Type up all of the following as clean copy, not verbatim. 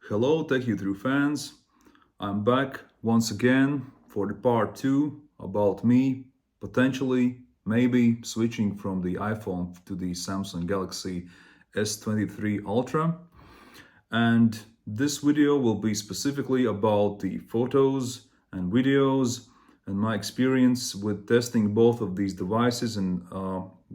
Hello, Tech You Through fans. I'm back once again for the part 2 about me potentially, maybe switching from the iPhone to the Samsung Galaxy S23 Ultra. And this video will be specifically about the photos and videos and my experience with testing both of these devices in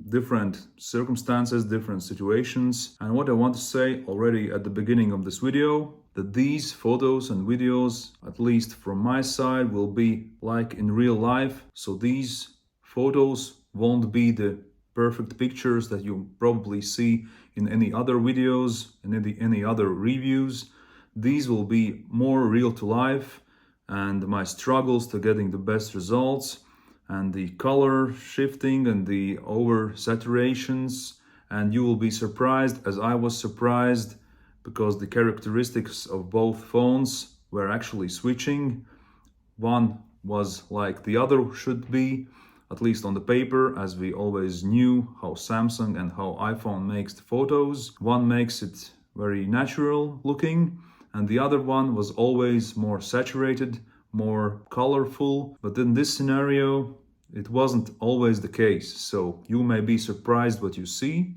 different circumstances, different situations. And what I want to say already at the beginning of this video, that these photos and videos, at least from my side, will be like in real life. So these photos won't be the perfect pictures that you probably see in any other videos and any other reviews. These will be more real to life and my struggles to getting the best results and the color shifting and the over saturations, and you will be surprised as I was surprised because the characteristics of both phones were actually switching. One was like the other should be, at least on the paper, as we always knew how Samsung and how iPhone makes the photos. One makes it very natural looking, and the other one was always more saturated, more colorful. But in this scenario, it wasn't always the case. So you may be surprised what you see.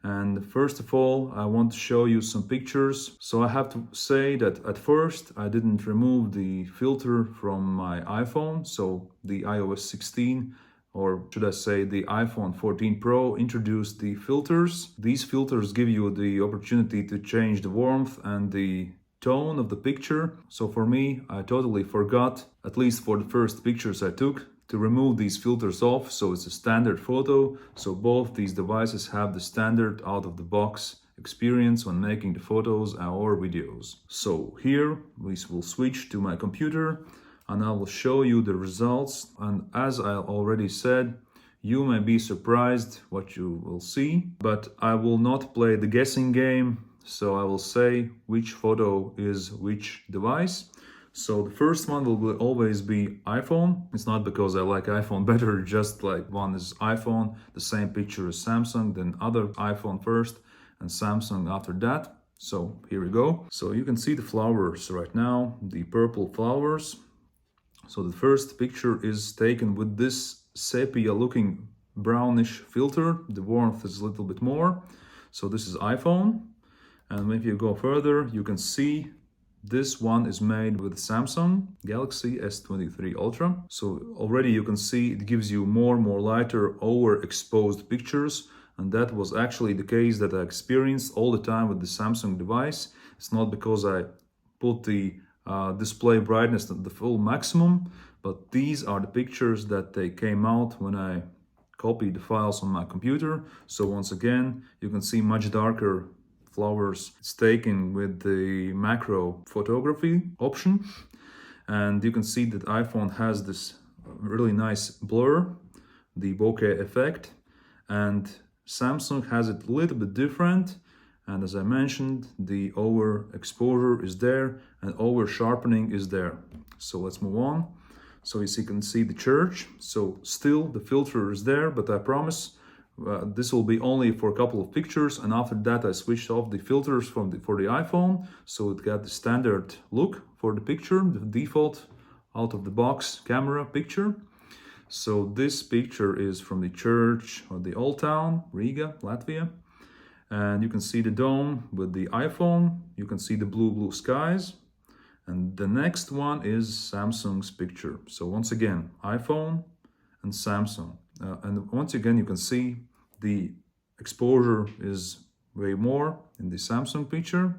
And first of all, I want to show you some pictures. So I have to say that at first I didn't remove the filter from my iPhone. So the iOS 16, or should I say the iPhone 14 Pro, introduced the filters. These filters give you the opportunity to change the warmth and the tone of the picture. So for me, I totally forgot, at least for the first pictures I took, to remove these filters off. So it's a standard photo. So both these devices have the standard out of the box experience when making the photos or videos. So here we will switch to my computer and I will show you the results. And as I already said, you may be surprised what you will see, but I will not play the guessing game. So I will say which photo is which device. So the first one will always be iPhone. It's not because I like iPhone better, just like one is iPhone, the same picture as Samsung, then other iPhone first and Samsung after that. So here we go. So you can see the flowers right now, the purple flowers. So the first picture is taken with this sepia looking brownish filter. The warmth is a little bit more. So this is iPhone. And if you go further, you can see this one is made with Samsung Galaxy S23 Ultra. So already you can see it gives you more lighter overexposed pictures. And that was actually the case that I experienced all the time with the Samsung device. It's not because I put the display brightness at the full maximum, but these are the pictures that they came out when I copied the files on my computer. So once again, you can see much darker flowers. It's taken with the macro photography option, and you can see that iPhone has this really nice blur, the bokeh effect, and Samsung has it a little bit different. And as I mentioned, the overexposure is there and over sharpening is there. So let's move on. So as you can see the church, so still the filter is there, but I promise this will be only for a couple of pictures, and after that I switched off the filters for the iPhone, so it got the standard look for the picture, the default out of the box camera picture. So this picture is from the church or the Oldtown, Riga, Latvia, and you can see the dome with the iPhone. You can see the blue skies, and the next one is Samsung's picture. So once again, iPhone and Samsung. And once again, you can see the exposure is way more in the Samsung picture.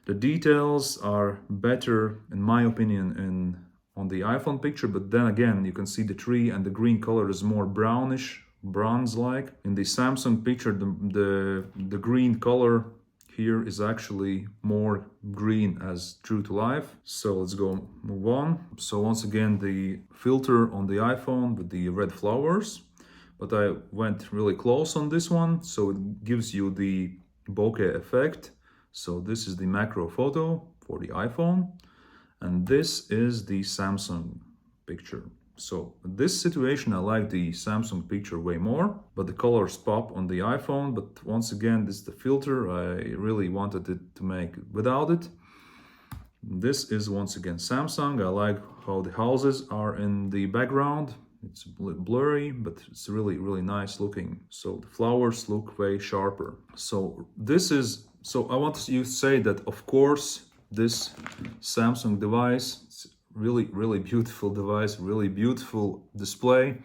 The details are better, in my opinion, on the iPhone picture, but then again, you can see the tree and the green color is more brownish, bronze-like. In the Samsung picture, the green color here is actually more green as true to life. So let's go move on. So once again, the filter on the iPhone with the red flowers, but I went really close on this one. So it gives you the bokeh effect. So this is the macro photo for the iPhone, and this is the Samsung picture. So in this situation, I like the Samsung picture way more, but the colors pop on the iPhone. But once again, this is the filter. I really wanted it to make without it. This is once again Samsung. I like how the houses are in the background. It's blurry, but it's really, really nice looking. So the flowers look way sharper. So I want you to say that, of course, this Samsung device, it's really, really beautiful device, really beautiful display.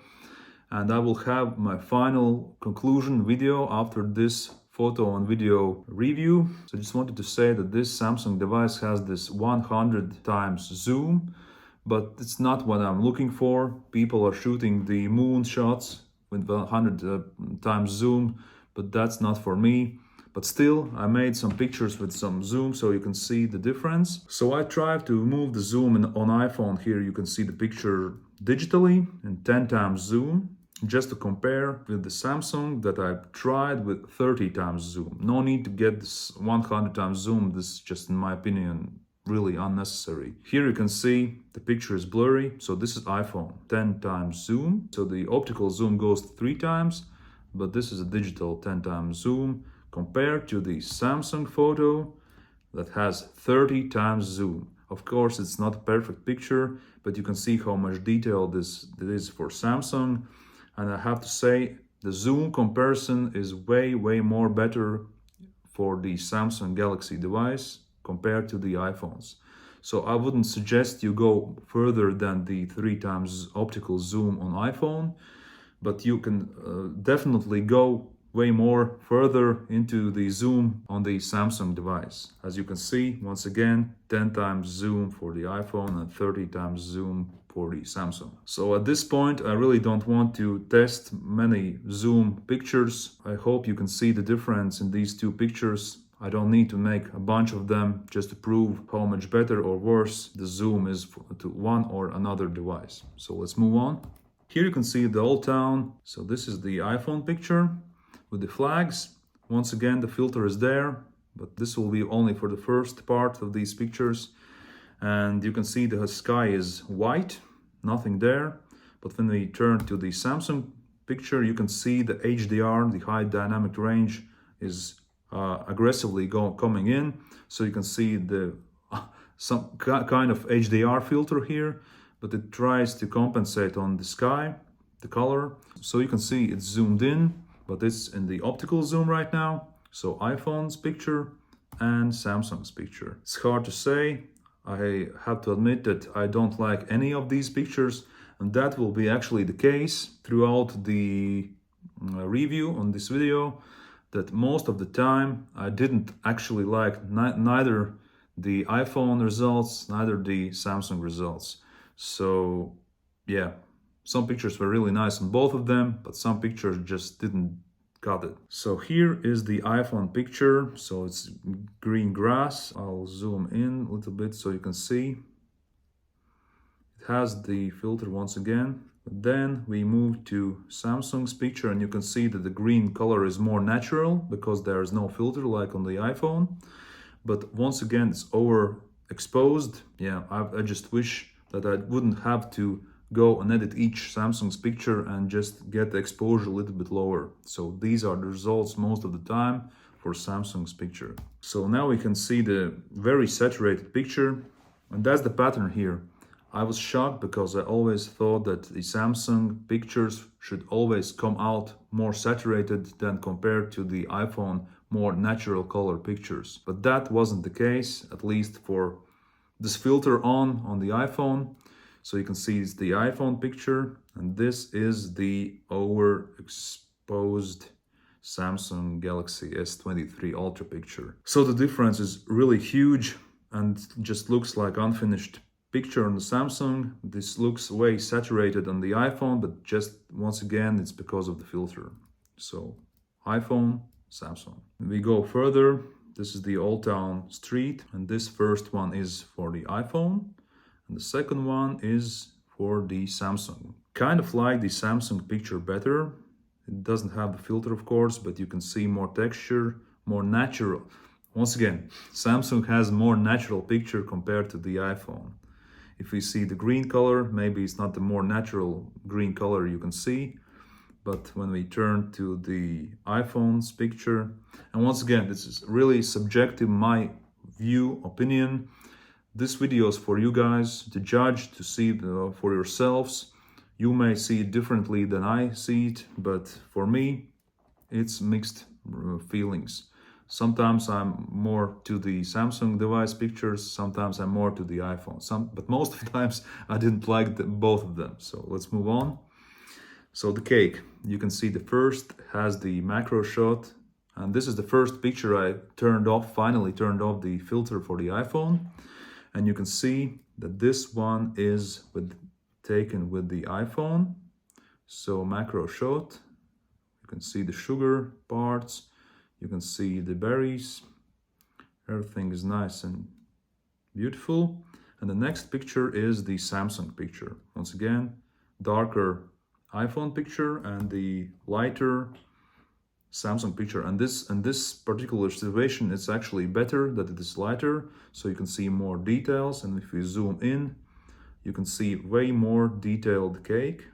And I will have my final conclusion video after this photo and video review. So I just wanted to say that this Samsung device has this 100 times zoom, but it's not what I'm looking for. People are shooting the moon shots with 100 times zoom, but that's not for me. But still, I made some pictures with some zoom so you can see the difference. So I tried to move the zoom on iPhone. Here you can see the picture digitally in 10 times zoom, just to compare with the Samsung that I tried with 30 times zoom. No need to get this 100 times zoom. This is just, in my opinion, really unnecessary. Here you can see the picture is blurry. So this is iPhone 10 times zoom. So the optical zoom goes 3 times, but this is a digital 10 times zoom compared to the Samsung photo that has 30 times zoom. Of course, it's not a perfect picture, but you can see how much detail this is for Samsung. And I have to say, the zoom comparison is way, way more better for the Samsung Galaxy device compared to the iPhones. So I wouldn't suggest you go further than the 3 times optical zoom on iPhone, but you can definitely go way more further into the zoom on the Samsung device. As you can see, once again, 10 times zoom for the iPhone and 30 times zoom for the Samsung. So at this point, I really don't want to test many zoom pictures. I hope you can see the difference in these two pictures. I don't need to make a bunch of them just to prove how much better or worse the zoom is to one or another device. So let's move on. Here you can see the Oldtown. So this is the iPhone picture with the flags. Once again, the filter is there, but this will be only for the first part of these pictures. And you can see the sky is white, nothing there. But when we turn to the Samsung picture, you can see the HDR, the high dynamic range, is aggressively coming in. So you can see the some kind of HDR filter here, but it tries to compensate on the sky, the color. So you can see it's zoomed in, but it's in the optical zoom right now. So iPhone's picture and Samsung's picture. It's hard to say. I have to admit that I don't like any of these pictures, and that will be actually the case throughout the review on this video, that most of the time I didn't actually like neither the iPhone results, neither the Samsung results. So yeah, some pictures were really nice on both of them, but some pictures just didn't got it. So here is the iPhone picture. So it's green grass. I'll zoom in a little bit so you can see. It has the filter once again. But then we move to Samsung's picture, and you can see that the green color is more natural because there is no filter like on the iPhone. But once again, it's overexposed. Yeah, I just wish that I wouldn't have to go and edit each Samsung's picture and just get the exposure a little bit lower. So these are the results most of the time for Samsung's picture. So now we can see the very saturated picture, and that's the pattern here. I was shocked because I always thought that the Samsung pictures should always come out more saturated than compared to the iPhone more natural color pictures. But that wasn't the case, at least for this filter on the iPhone. So you can see it's the iPhone picture, and this is the overexposed Samsung Galaxy S23 Ultra picture. So the difference is really huge and just looks like unfinished picture on the Samsung. This looks way saturated on the iPhone, but just once again, it's because of the filter. So iPhone, Samsung. We go further. This is the Oldtown street, and this first one is for the iPhone. And the second one is for the Samsung. Kind of like the Samsung picture better. It doesn't have the filter, of course, but you can see more texture, more natural. Once again, Samsung has more natural picture compared to the iPhone. If we see the green color, maybe it's not the more natural green color you can see. But when we turn to the iPhone's picture, and once again, this is really subjective, my view, opinion. This video is for you guys to judge, to see for yourselves. You may see it differently than I see it, but for me, it's mixed feelings. Sometimes I'm more to the Samsung device pictures, sometimes I'm more to the iPhone. But most of the times I didn't like both of them. So let's move on. So the cake, you can see the first has the macro shot, and this is the first picture I finally turned off the filter for the iPhone. And you can see that this one is taken with the iPhone. So macro shot, you can see the sugar parts, you can see the berries, everything is nice and beautiful. And the next picture is the Samsung picture. Once again, darker iPhone picture and the lighter Samsung picture. And this particular situation, it's actually better that it is lighter, so you can see more details. And if you zoom in, you can see way more detailed cake.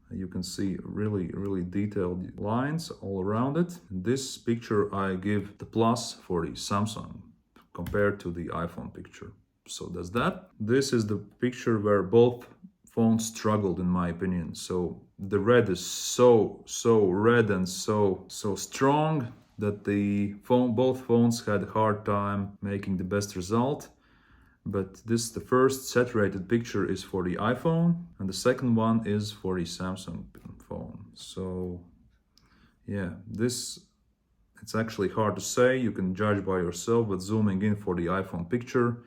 You can see really detailed lines all around it. In this picture, I give the plus for the Samsung compared to the iPhone picture. So that's that. This is the picture where both phones struggled, in my opinion. So the red is so red and so strong that both phones had a hard time making the best result. But the first saturated picture is for the iPhone, and the second one is for the Samsung phone. So yeah, it's actually hard to say. You can judge by yourself, but zooming in for the iPhone picture,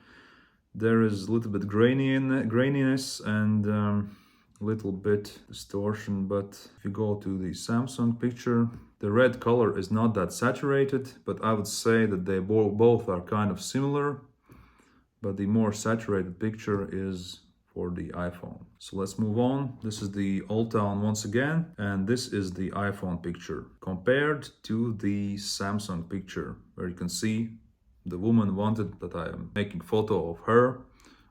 there is a little bit graininess and a little bit distortion. But if you go to the Samsung picture, the red color is not that saturated, but I would say that they both are kind of similar. But the more saturated picture is for the iPhone. So let's move on. This is the Oldtown once again, and this is the iPhone picture compared to the Samsung picture, where you can see the woman wanted that I am making photo of her.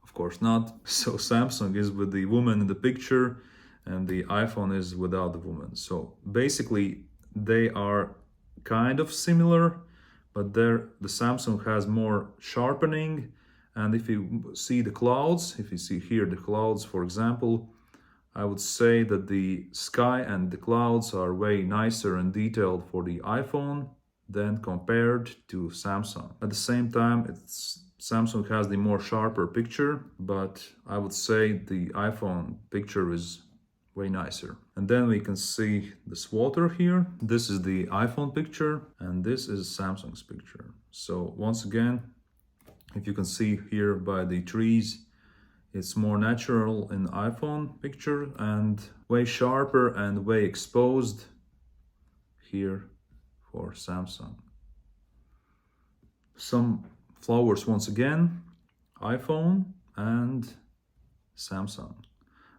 Of course not. So Samsung is with the woman in the picture and the iPhone is without the woman. So basically they are kind of similar, but the Samsung has more sharpening. And if you see the clouds, if you see here the clouds, for example, I would say that the sky and the clouds are way nicer and detailed for the iPhone than compared to Samsung. At the same time, Samsung has the more sharper picture, but I would say the iPhone picture is way nicer. And then we can see this water here. This is the iPhone picture and this is Samsung's picture. So once again, if you can see here by the trees, it's more natural in iPhone picture and way sharper and way exposed here for Samsung. Some flowers once again, iPhone and Samsung.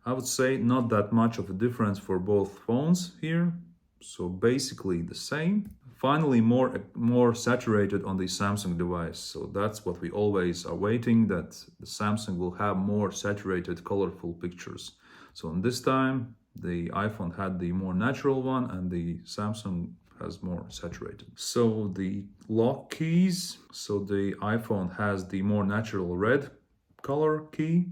I would say not that much of a difference for both phones here, so basically the same. Finally, more saturated on the Samsung device, so that's what we always are waiting, that the Samsung will have more saturated, colorful pictures. So in this time, the iPhone had the more natural one and the Samsung has more saturated. So the lock keys, so the iPhone has the more natural red color key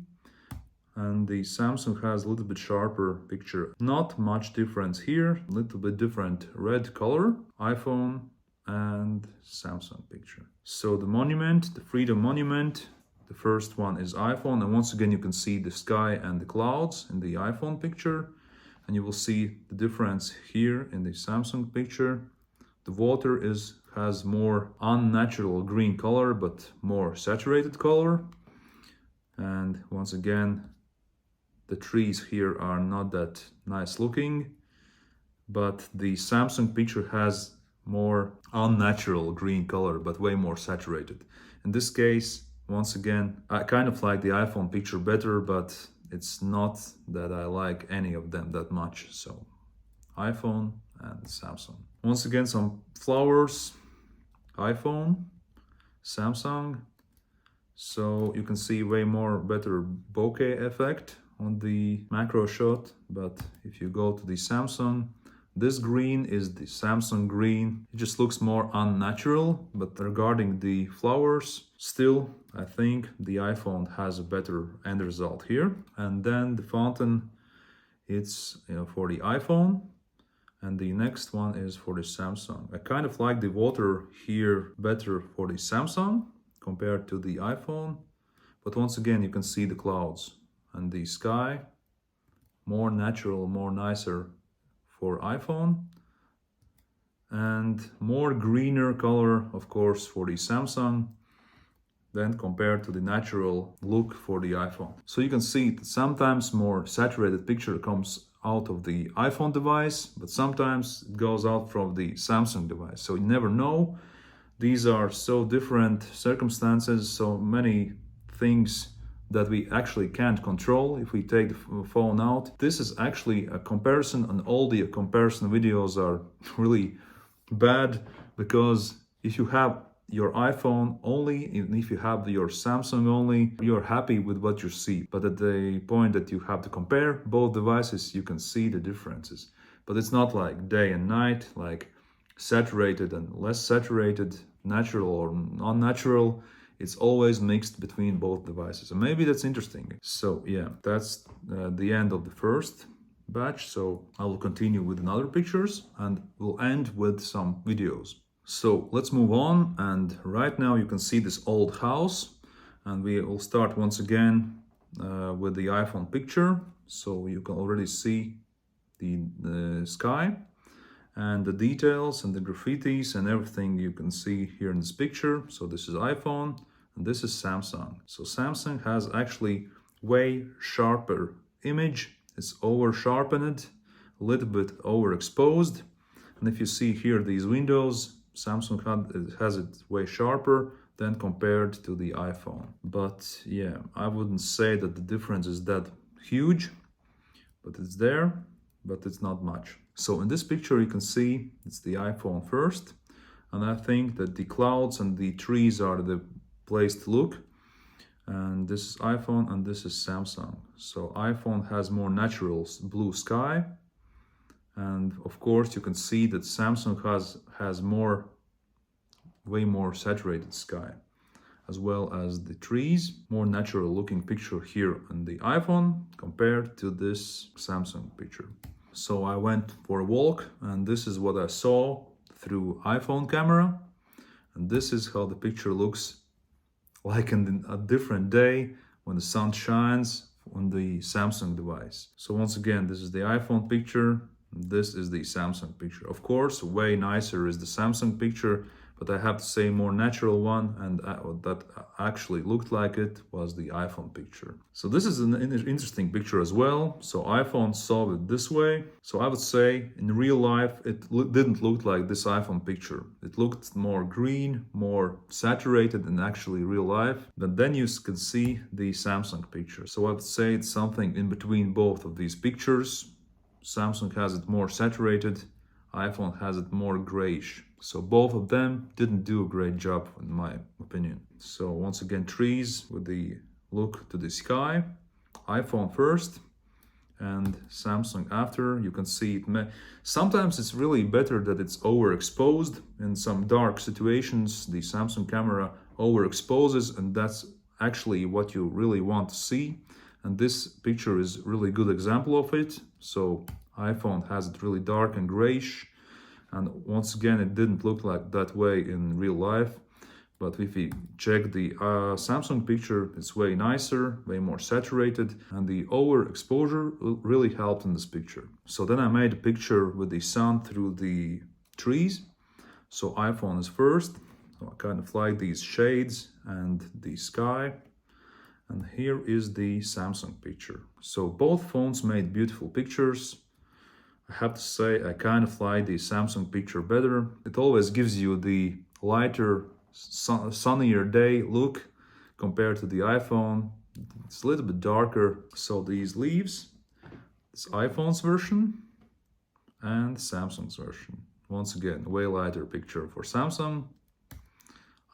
and the Samsung has a little bit sharper picture. Not much difference here, a little bit different red color, iPhone and Samsung picture. So the monument, the Freedom Monument, the first one is iPhone, and once again you can see the sky and the clouds in the iPhone picture, and you will see the difference here in the Samsung picture. The water has more unnatural green color but more saturated color, and once again the trees here are not that nice looking, but the Samsung picture has more unnatural green color but way more saturated. In this case, once again, I kind of like the iPhone picture better, but it's not that I like any of them that much. So iPhone and Samsung. Once again, some flowers, iPhone, Samsung. So you can see way more better bokeh effect on the macro shot, but if you go to the Samsung, This green is the Samsung green. It just looks more unnatural, but regarding the flowers, still, I think the iPhone has a better end result here. And then the fountain, it's for the iPhone. And the next one is for the Samsung. I kind of like the water here better for the Samsung compared to the iPhone. But once again, you can see the clouds and the sky, more natural, more nicer for iPhone. And more greener color, of course, for the Samsung than compared to the natural look for the iPhone. So you can see that sometimes more saturated picture comes out of the iPhone device, but sometimes it goes out from the Samsung device. So you never know. These are so different circumstances, so many things that we actually can't control if we take the phone out. This is actually a comparison, and all the comparison videos are really bad, because if you have your iPhone only, even if you have your Samsung only, you're happy with what you see. But at the point that you have to compare both devices, you can see the differences. But it's not like day and night, like saturated and less saturated, natural or unnatural. It's always mixed between both devices. And maybe that's interesting. So yeah, that's the end of the first batch. So I will continue with another pictures and we'll end with some videos. So let's move on, and right now you can see this old house, and we will start once again with the iPhone picture. So you can already see the sky and the details and the graffitis and everything you can see here in this picture. So this is iPhone and this is Samsung. So Samsung has actually way sharper image. It's over sharpened, a little bit overexposed. And if you see here these windows, Samsung has it way sharper than compared to the iPhone. But yeah, I wouldn't say that the difference is that huge, but it's there, but it's not much. So in this picture you can see it's the iPhone first, and I think that the clouds and the trees are the place to look. And this is iPhone and this is Samsung. So iPhone has more natural blue sky. And of course, you can see that Samsung has way more saturated sky, as well as the trees. More natural looking picture here on the iPhone compared to this Samsung picture. So I went for a walk, and this is what I saw through iPhone camera. And this is how the picture looks like in a different day when the sun shines on the Samsung device. So once again, this is the iPhone picture. This is the Samsung picture. Of course, way nicer is the Samsung picture, but I have to say more natural one, and that actually looked like it was the iPhone picture. So this is an interesting picture as well. So iPhone saw it this way. So I would say in real life, it didn't look like this iPhone picture. It looked more green, more saturated in actually real life. But then you can see the Samsung picture. So I would say it's something in between both of these pictures. Samsung has it more saturated, iPhone has it more grayish. So both of them didn't do a great job in my opinion. So once again, trees with the look to the sky, iPhone first and Samsung after. You can see it. Sometimes it's really better that it's overexposed. In some dark situations, the Samsung camera overexposes, and that's actually what you really want to see. And this picture is really good example of it. So iPhone has it really dark and grayish. And once again, it didn't look like that way in real life. But if you check the Samsung picture, it's way nicer, way more saturated. And the overexposure really helped in this picture. So then I made a picture with the sun through the trees. So iPhone is first. So I kind of like these shades and the sky. And here is the Samsung picture. So both phones made beautiful pictures. I have to say I kind of like the Samsung picture better. It always gives you the lighter, sunnier day look compared to the iPhone. It's a little bit darker. So these leaves, it's iPhone's version and Samsung's version. Once again, way lighter picture for Samsung.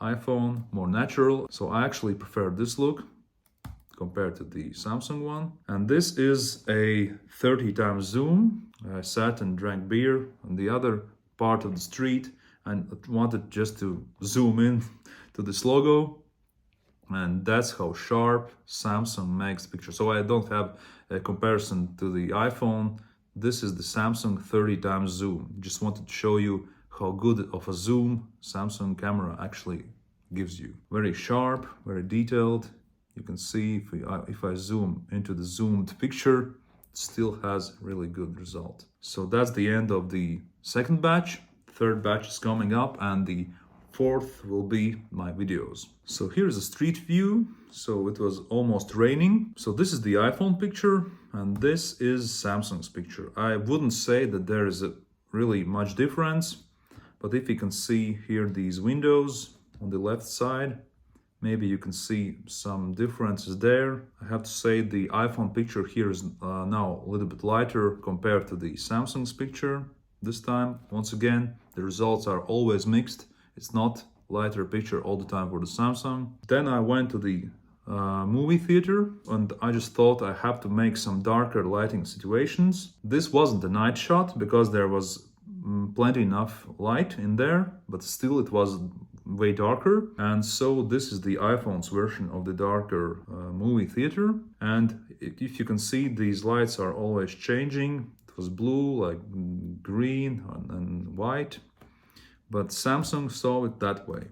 iPhone, more natural. So I actually prefer this look compared to the Samsung one. And this is a 30 times zoom. I sat and drank beer on the other part of the street and wanted just to zoom in to this logo. And that's how sharp Samsung makes pictures. So I don't have a comparison to the iPhone. This is the Samsung 30 times zoom. Just wanted to show you how good of a zoom Samsung camera actually gives you. Very sharp, very detailed. You can see if I zoom into the zoomed picture, it still has really good result. So that's the end of the second batch. Third batch is coming up, and the fourth will be my videos. So here's a street view. So it was almost raining. So this is the iPhone picture, and this is Samsung's picture. I wouldn't say that there is a really much difference, but if you can see here these windows on the left side, maybe you can see some differences there. I have to say the iPhone picture here is now a little bit lighter compared to the Samsung's picture this time. Once again, the results are always mixed. It's not lighter picture all the time for the Samsung. Then I went to the movie theater, and I just thought I have to make some darker lighting situations. This wasn't a night shot because there was plenty enough light in there, but still it was way darker. And so this is the iPhone's version of the darker movie theater. And if you can see, these lights are always changing. It was blue, like green and white, but Samsung saw it that way.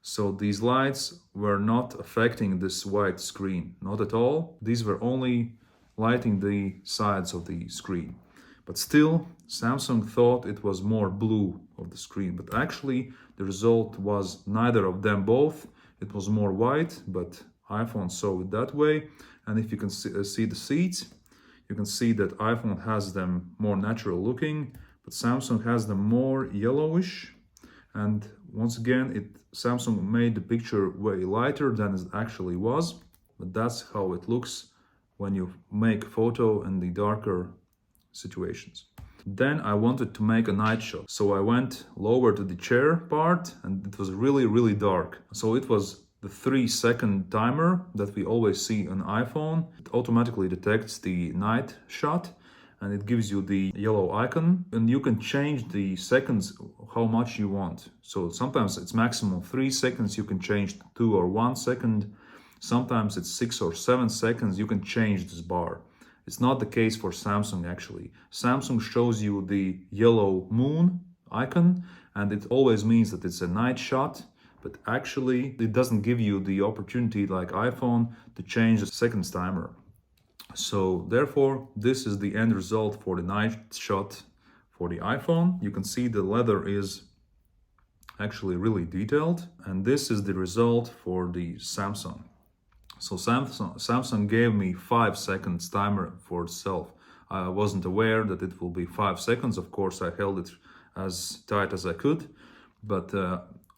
So these lights were not affecting this white screen, not at all. These were only lighting the sides of the screen. But still, Samsung thought it was more blue of the screen, but actually the result was neither of them both. It was more white, but iPhone saw it that way. And if you can see the seats, you can see that iPhone has them more natural looking, but Samsung has them more yellowish. And once again, Samsung made the picture way lighter than it actually was, but that's how it looks when you make photo in the darker situations. Then I wanted to make a night shot, so I went lower to the chair part, and it was really, really dark. So it was the 3-second timer that we always see on iPhone. It automatically detects the night shot, and it gives you the yellow icon, and you can change the seconds how much you want. So sometimes it's maximum 3 seconds, you can change 2 or 1 second. Sometimes it's 6 or 7 seconds, you can change this bar. It's not the case for Samsung actually. Samsung shows you the yellow moon icon, and it always means that it's a night shot, but actually it doesn't give you the opportunity like iPhone to change the seconds timer. So therefore, this is the end result for the night shot for the iPhone. You can see the leather is actually really detailed, and this is the result for the Samsung. So Samsung gave me 5 seconds timer for itself. I wasn't aware that it will be 5 seconds. Of course, I held it as tight as I could, but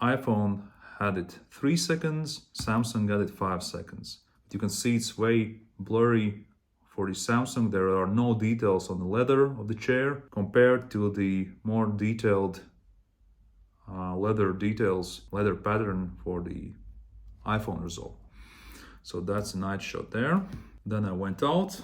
iPhone had it 3 seconds, Samsung got it 5 seconds. You can see it's way blurry for the Samsung. There are no details on the leather of the chair compared to the more detailed leather pattern for the iPhone result. So that's a night shot there. Then I went out,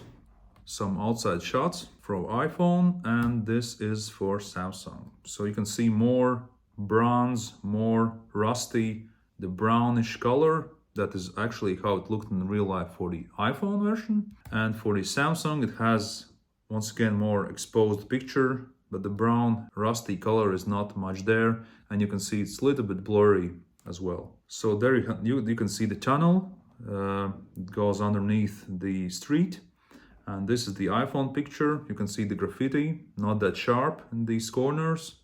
some outside shots from iPhone, and this is for Samsung. So you can see more bronze, more rusty, the brownish color. That is actually how it looked in real life for the iPhone version. And for the Samsung, it has once again more exposed picture, but the brown rusty color is not much there, and you can see it's a little bit blurry as well. So there you can see the tunnel. It goes underneath the street, and this is the iPhone picture. You can see the graffiti, not that sharp in these corners,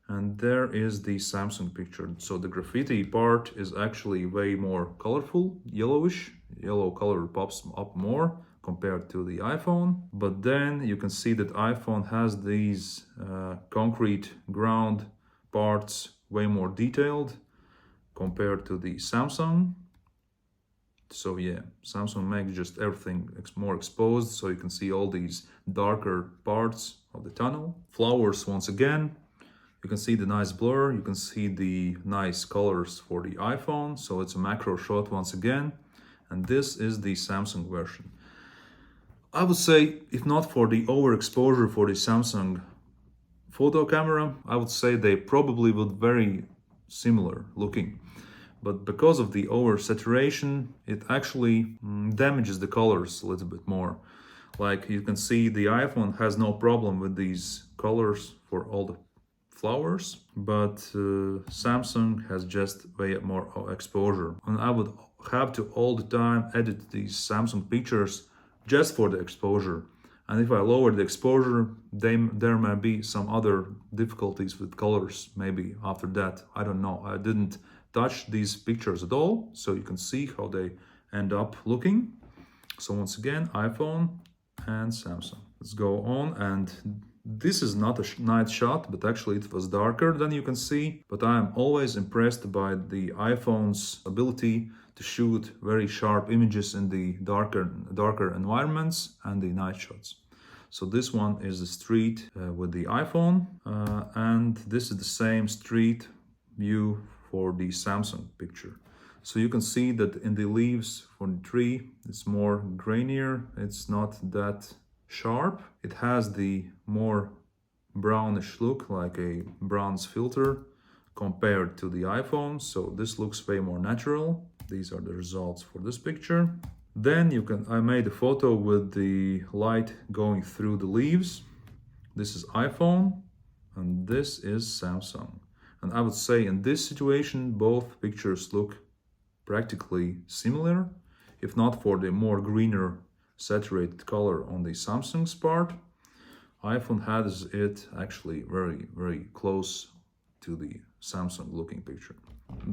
and there is the Samsung picture. So the graffiti part is actually way more colorful, yellowish. Yellow color pops up more compared to the iPhone, but then you can see that iPhone has these concrete ground parts way more detailed compared to the Samsung. So yeah, Samsung makes just everything more exposed, so you can see all these darker parts of the tunnel. Flowers once again, you can see the nice blur, you can see the nice colors for the iPhone, so it's a macro shot once again. and this is the Samsung version. I would say, if not for the overexposure for the Samsung photo camera, I would say they probably would very similar looking. But because of the oversaturation, it actually damages the colors a little bit more. Like you can see, the iPhone has no problem with these colors for all the flowers, but Samsung has just way more exposure. And I would have to all the time edit these Samsung pictures just for the exposure. And if I lower the exposure, there may be some other difficulties with colors maybe after that. I don't know. I didn't touch these pictures at all, so you can see how they end up looking. So once again, iPhone and Samsung. Let's go on, and this is not a night shot, but actually it was darker than you can see. But I am always impressed by the iPhone's ability to shoot very sharp images in the darker environments and the night shots. So this one is the street with the iPhone, and this is the same street view for the Samsung picture. So you can see that in the leaves from the tree, it's more grainier, it's not that sharp. It has the more brownish look, like a bronze filter compared to the iPhone. So this looks way more natural. These are the results for this picture. Then I made a photo with the light going through the leaves. This is iPhone and this is Samsung. And I would say in this situation, both pictures look practically similar, if not for the more greener saturated color on the Samsung's part. iPhone has it actually very, very close to the Samsung looking picture.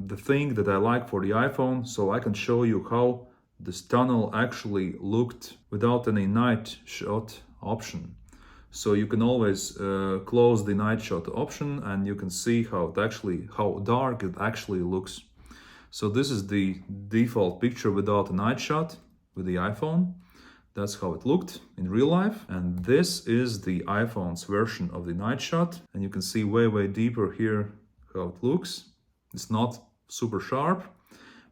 The thing that I like for the iPhone, so I can show you how this tunnel actually looked without any night shot option. So you can always close the night shot option and you can see how dark it actually looks. So this is the default picture without a night shot with the iPhone. That's how it looked in real life. And this is the iPhone's version of the night shot. And you can see way deeper here how it looks. It's not super sharp.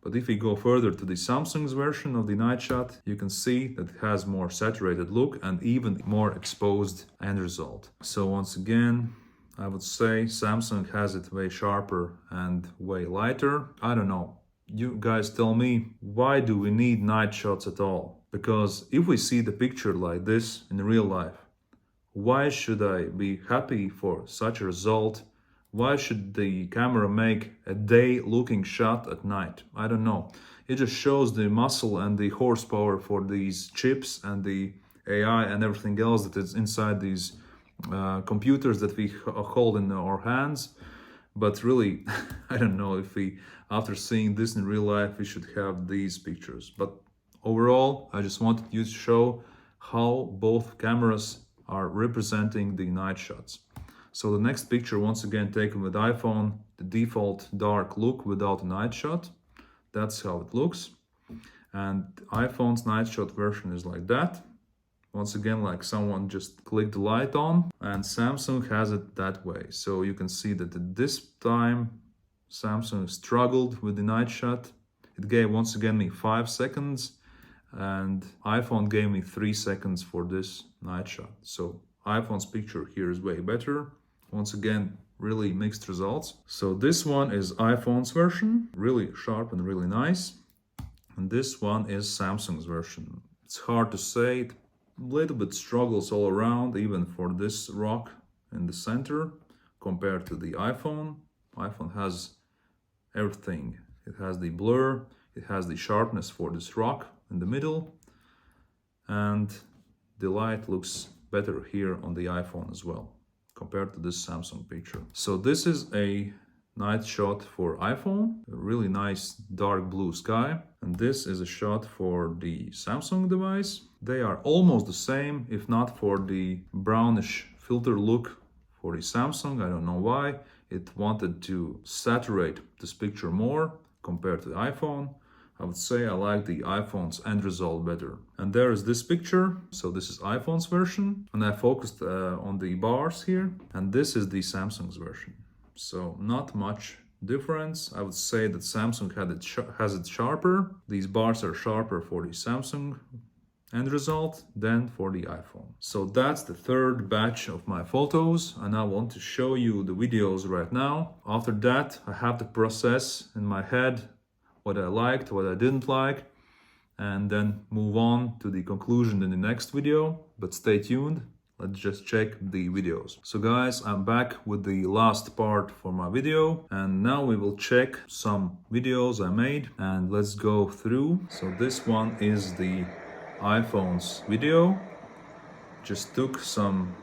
But if we go further to the Samsung's version of the night shot, you can see that it has more saturated look and even more exposed end result. So once again, I would say Samsung has it way sharper and way lighter. I don't know. You guys tell me, why do we need night shots at all? Because if we see the picture like this in real life, why should I be happy for such a result? Why should the camera make a day looking shot at night? I don't know. It just shows the muscle and the horsepower for these chips and the AI and everything else that is inside these computers that we hold in our hands. But really, I don't know if after seeing this in real life, we should have these pictures. But overall, I just wanted you to show how both cameras are representing the night shots. So the next picture, once again taken with iPhone, the default dark look without a night shot. That's how it looks. And iPhone's night shot version is like that. Once again, like someone just clicked the light on, and Samsung has it that way. So you can see that at this time, Samsung struggled with the night shot. It gave once again me 5 seconds, and iPhone gave me 3 seconds for this night shot. So iPhone's picture here is way better. Once again, really mixed results. So this one is iPhone's version, really sharp and really nice. And this one is Samsung's version. It's hard to say, it little bit struggles all around, even for this rock in the center compared to the iPhone. iPhone has everything. It has the blur, it has the sharpness for this rock in the middle, and the light looks better here on the iPhone as well compared to this Samsung picture. So this is a night shot for iPhone, a really nice dark blue sky, and this is a shot for the Samsung device. They are almost the same, if not for the brownish filter look for the Samsung. I don't know why. It wanted to saturate this picture more compared to the iPhone. I would say I like the iPhone's end result better. And there is this picture. So this is iPhone's version, and I focused on the bars here. And this is the Samsung's version. So not much difference. I would say that Samsung has it sharper. These bars are sharper for the Samsung end result than for the iPhone. So that's the third batch of my photos, and I want to show you the videos right now. After that, I have to process in my head what I liked, what I didn't like, and then move on to the conclusion in the next video. But stay tuned. Let's just check the videos. So guys, I'm back with the last part for my video, and now we will check some videos I made, and let's go through. So this one is the iPhone's video. Just took some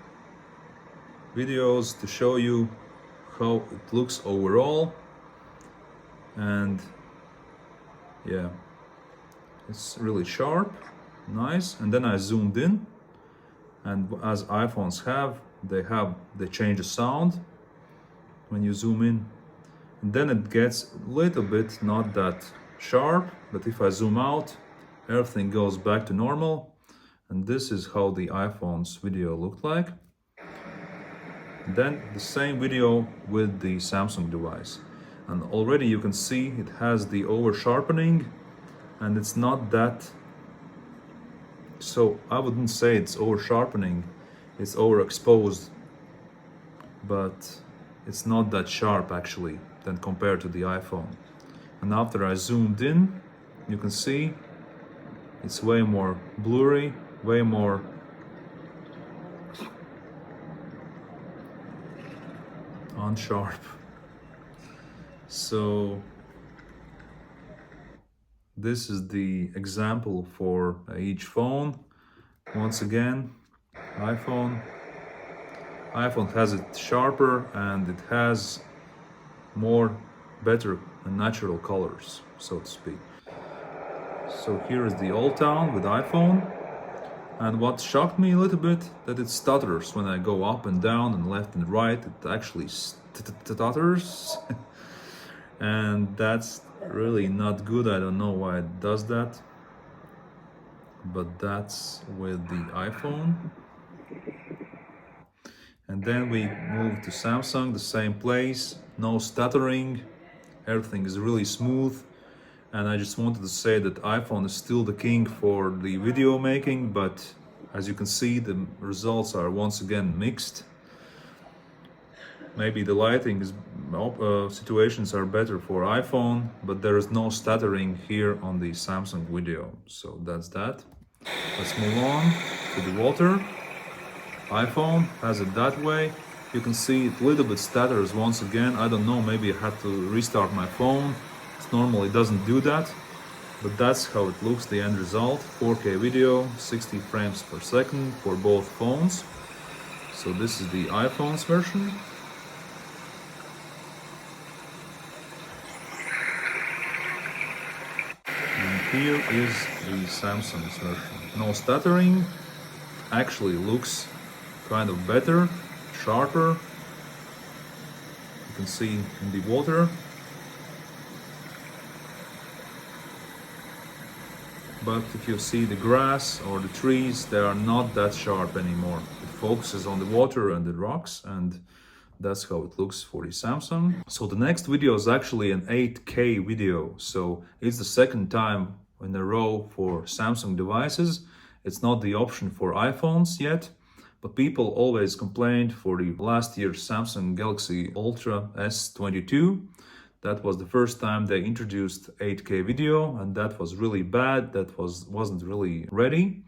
videos to show you how it looks overall, and yeah, it's really sharp, nice. And then I zoomed in, and as iPhones have, they change the sound when you zoom in, and then it gets a little bit not that sharp, but if I zoom out, everything goes back to normal. And this is how the iPhone's video looked like. And then the same video with the Samsung device, and already you can see it has the over sharpening, and it's not that. So I wouldn't say it's over sharpening, it's overexposed, but it's not that sharp actually than compared to the iPhone. And after I zoomed in, you can see it's way more blurry, way more unsharp. So this is the example for each phone. Once again, iPhone has it sharper, and it has more better and natural colors, so to speak. So here is the Oldtown with iPhone, and what shocked me a little bit, that it stutters when I go up and down and left and right. It actually stutters and that's really not good. I don't know why it does that, but that's with the iPhone. And then we move to Samsung, the same place, no stuttering, everything is really smooth. And I just wanted to say that iPhone is still the king for the video making, but as you can see, the results are once again mixed. Maybe the lighting situations are better for iPhone, but there is no stuttering here on the Samsung video. So that's that. Let's move on to the water. iPhone has it that way. You can see it a little bit stutters once again. I don't know, maybe I had to restart my phone. It normally doesn't do that, but that's how it looks, the end result. 4K video, 60 frames per second for both phones. So this is the iPhone's version. And here is the Samsung's version. No stuttering, actually looks kind of better, sharper. You can see in the water. But if you see the grass or the trees, they are not that sharp anymore. It focuses on the water and the rocks, and that's how it looks for the Samsung. So the next video is actually an 8K video. So it's the second time in a row for Samsung devices. It's not the option for iPhones yet, but people always complained for the last year's Samsung Galaxy Ultra S22. That was the first time they introduced 8K video, and that was really bad. That wasn't really ready.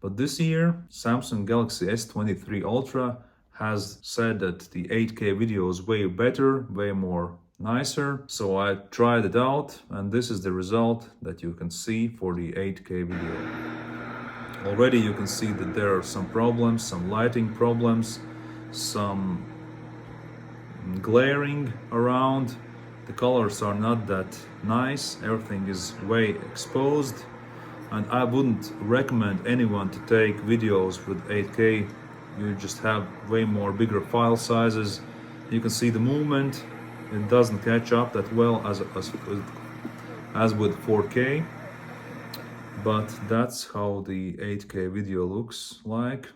But this year, Samsung Galaxy S23 Ultra has said that the 8K video is way better, way more nicer. So I tried it out, and this is the result that you can see for the 8K video. Already you can see that there are some problems, some lighting problems, some glaring around. The colors are not that nice, everything is way exposed, and I wouldn't recommend anyone to take videos with 8K. You just have way more bigger file sizes. You can see the movement, it doesn't catch up that well as with 4K, but that's how the 8K video looks like.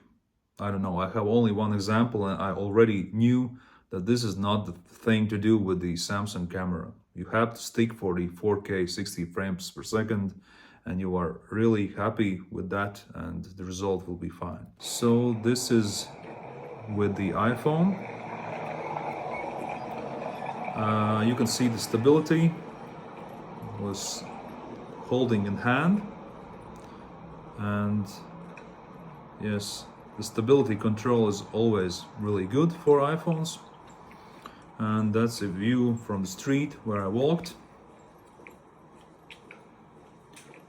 I don't know, I have only one example, and I already knew that this is not the thing to do with the Samsung camera. You have to stick for the 4K 60 frames per second, and you are really happy with that, and the result will be fine. So this is with the iPhone. You can see the stability was holding in hand, and yes, the stability control is always really good for iPhones. And that's a view from the street where I walked.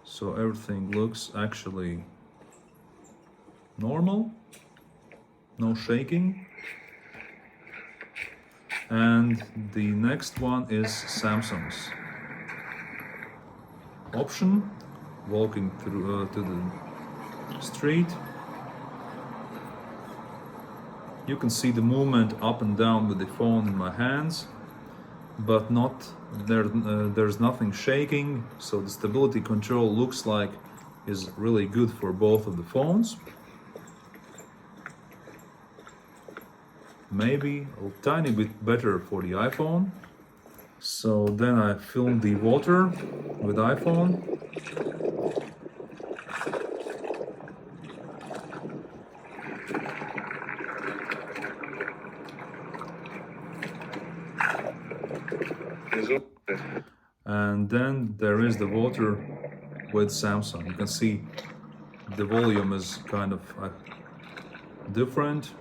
So everything looks actually normal, no shaking. And the next one is Samsung's option, walking through to the street. You can see the movement up and down with the phone in my hands, but there's nothing shaking, so the stability control looks like is really good for both of the phones. Maybe a tiny bit better for the iPhone. So then I filmed the water with iPhone. And then there is the water with Samsung. You can see the volume is kind of different.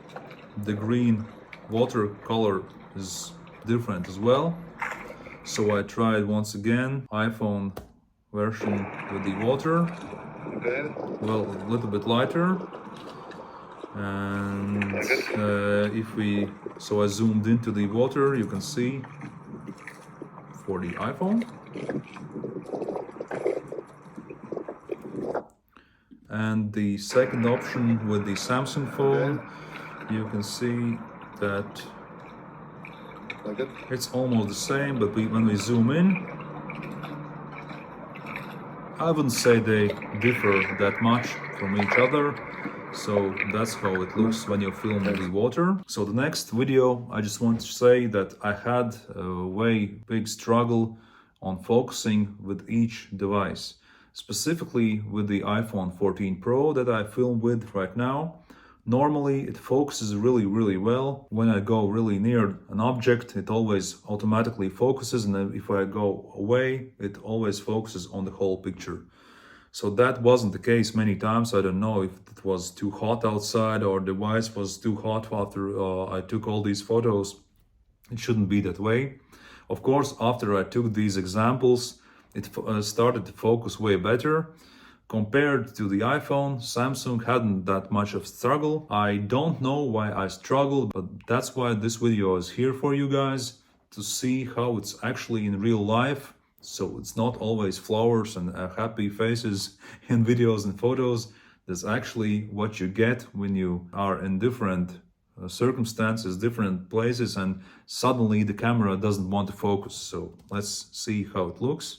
The green water color is different as well. So I tried once again iPhone version with the water. Well, a little bit lighter. And so I zoomed into the water, you can see for the iPhone. And the second option with the Samsung phone, you can see that it's almost the same, but when we zoom in, I wouldn't say they differ that much from each other. So that's how it looks when you film the water. So the next video, I just want to say that I had a way big struggle on focusing with each device. Specifically with the iPhone 14 Pro that I film with right now. Normally it focuses really well. When I go really near an object, it always automatically focuses, and then if I go away, it always focuses on the whole picture. So that wasn't the case many times. I don't know if it was too hot outside or the device was too hot after I took all these photos. It shouldn't be that way. Of course, after I took these examples, it started to focus way better. Compared to the iPhone, Samsung hadn't that much of struggle. I don't know why I struggled, but that's why this video is here for you guys, to see how it's actually in real life. So it's not always flowers and happy faces in videos and photos. That's actually what you get when you are in different circumstances, different places, and suddenly the camera doesn't want to focus. So let's see how it looks.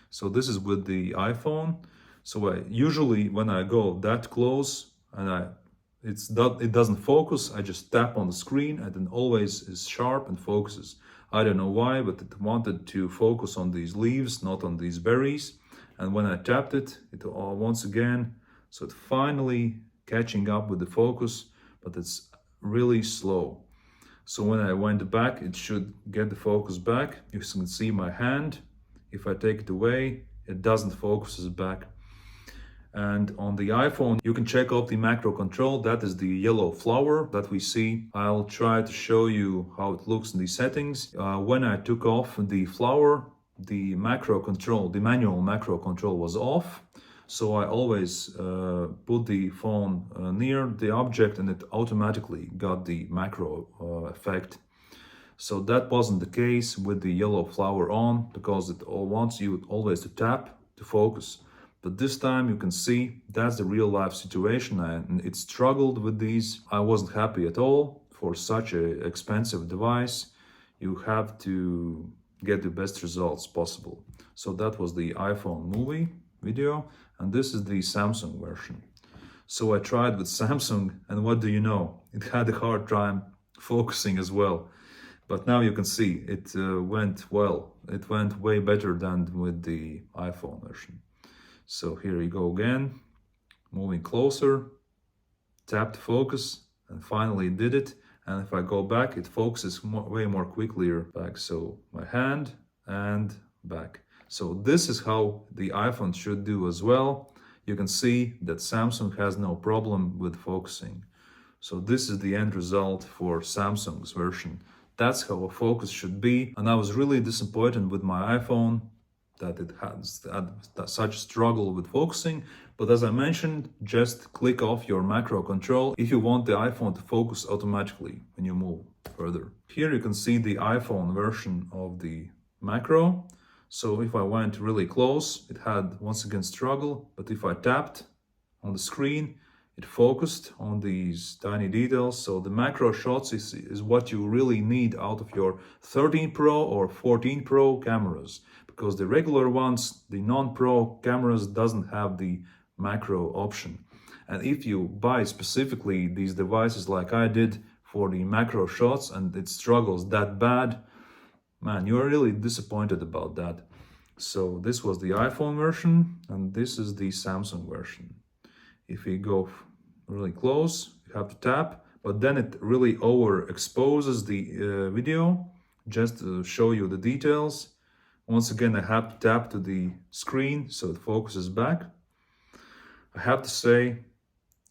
So this is with the iPhone. So I usually, when I go that close and it doesn't focus, I just tap on the screen and it always is sharp and focuses. I don't know why, but it wanted to focus on these leaves, not on these berries. And when I tapped it, once again, so it finally catching up with the focus, but it's really slow. So when I went back, it should get the focus back. You can see my hand. If I take it away, it doesn't focus back. And on the iPhone, you can check out the macro control. That is the yellow flower that we see. I'll try to show you how it looks in the settings. When I took off the flower, the macro control, the manual macro control was off. So I always put the phone near the object and it automatically got the macro effect. So that wasn't the case with the yellow flower on, because it wants you always to tap to focus. But this time you can see that's the real life situation, and it struggled with these. I wasn't happy at all. For such an expensive device, you have to get the best results possible. So that was the iPhone movie video, and this is the Samsung version. So I tried with Samsung, and what do you know? It had a hard time focusing as well. But now you can see it went well. It went way better than with the iPhone version. So here you go again, moving closer, tap to focus, and finally it did it. And if I go back, it focuses way more quickly back. So my hand and back. So this is how the iPhone should do as well. You can see that Samsung has no problem with focusing. So this is the end result for Samsung's version. That's how a focus should be. And I was really disappointed with my iPhone that it had such struggle with focusing. But as I mentioned, just click off your macro control if you want the iPhone to focus automatically when you move further. Here you can see the iPhone version of the macro. So if I went really close, it had once again struggle. But if I tapped on the screen, it focused on these tiny details. So the macro shots is what you really need out of your 13 Pro or 14 Pro cameras, because the regular ones, the non-Pro cameras, doesn't have the macro option. And if you buy specifically these devices like I did for the macro shots and it struggles that bad, man, you're really disappointed about that. So this was the iPhone version and this is the Samsung version. If we go really close, you have to tap, but then it really overexposes the video just to show you the details. Once again, I have to tap to the screen so it focuses back. I have to say,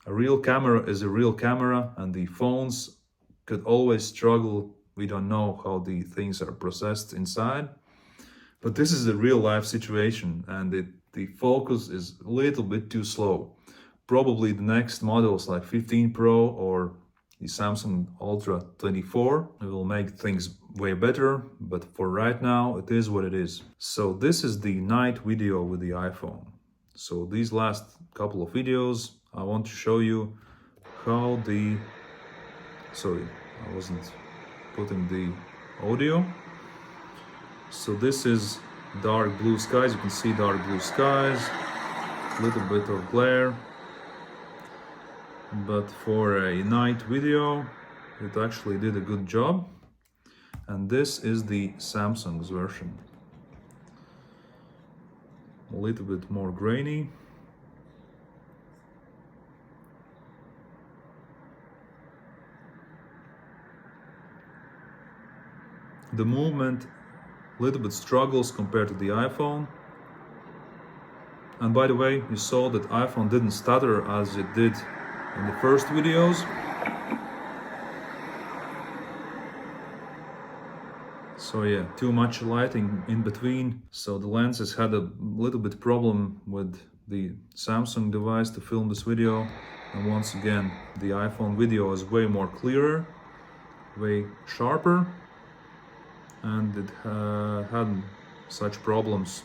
a real camera is a real camera, and the phones could always struggle. We don't know how the things are processed inside. But this is a real life situation, and the focus is a little bit too slow. Probably the next models like 15 Pro or the Samsung Ultra 24 will make things way better, but for right now it is what it is. So this is the night video with the iPhone. So these last couple of videos I want to show you how sorry, I wasn't putting the audio. So this is dark blue skies. You can see dark blue skies, a little bit of glare. But for a night video, it actually did a good job. And this is the Samsung's version. A little bit more grainy. The movement a little bit struggles compared to the iPhone. And by the way, you saw that iPhone didn't stutter as it did in the first videos. So yeah, too much lighting in between. So the lenses had a little bit problem with the Samsung device to film this video. And once again, the iPhone video is way more clearer, way sharper. And it hadn't such problems.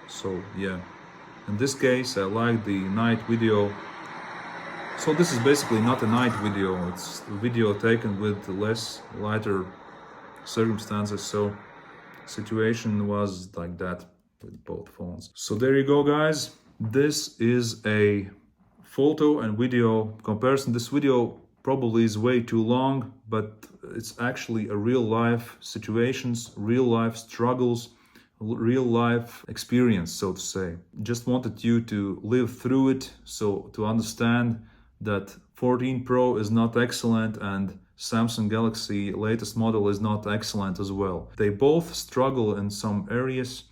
So yeah, in this case I like the night video. So this is basically not a night video, it's a video taken with less lighter circumstances, so situation was like that with both phones. So there you go guys, this is a photo and video comparison. This video probably is way too long, but it's actually a real life situations, real life struggles, real life experience, so to say. Just wanted you to live through it, so to understand that 14 Pro is not excellent and Samsung Galaxy latest model is not excellent as well. They both struggle in some areas.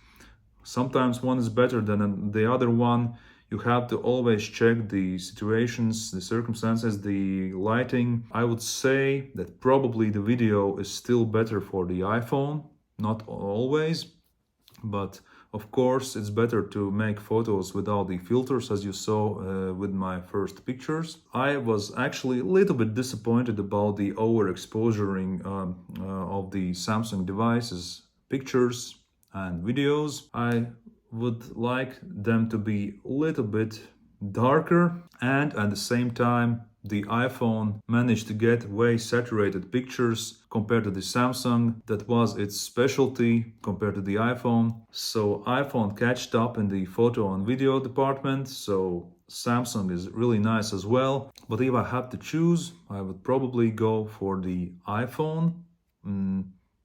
Sometimes one is better than the other one. You have to always check the situations, the circumstances, the lighting. I would say that probably the video is still better for the iPhone, not always, but of course it's better to make photos without the filters, as you saw with my first pictures. I was actually a little bit disappointed about the overexposuring of the Samsung devices, pictures and videos. I would like them to be a little bit darker and at the same time the iPhone managed to get way saturated pictures compared to the Samsung. That was its specialty compared to the iPhone. So iPhone catched up in the photo and video department. So Samsung is really nice as well. But if I had to choose, I would probably go for the iPhone.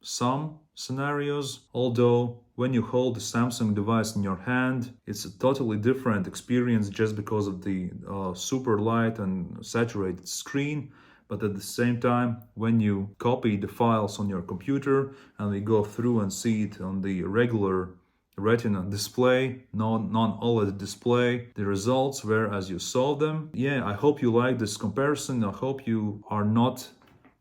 Some scenarios, although when you hold the Samsung device in your hand, it's a totally different experience just because of the super light and saturated screen. But at the same time, when you copy the files on your computer and we go through and see it on the regular Retina display, non-OLED display, the results were as you saw them. Yeah, I hope you like this comparison. I hope you are not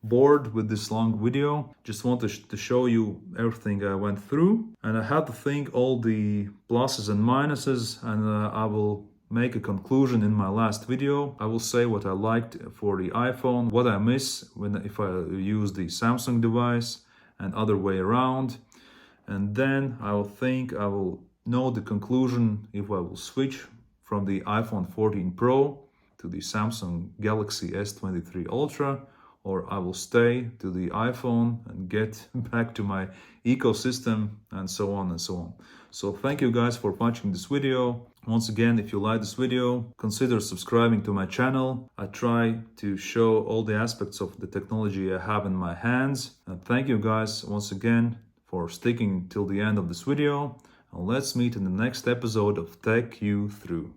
bored with this long video. Just wanted to show you everything I went through, and I had to think all the pluses and minuses, and I will make a conclusion in my last video. I will say what I liked for the iPhone, what I miss if I use the Samsung device, and other way around. And then I will know the conclusion if I will switch from the iPhone 14 Pro to the Samsung Galaxy S23 Ultra, or I will stay to the iPhone and get back to my ecosystem, and so on and so on. So thank you guys for watching this video. Once again, if you like this video, consider subscribing to my channel. I try to show all the aspects of the technology I have in my hands. And thank you guys once again for sticking till the end of this video. And let's meet in the next episode of Tech You Through.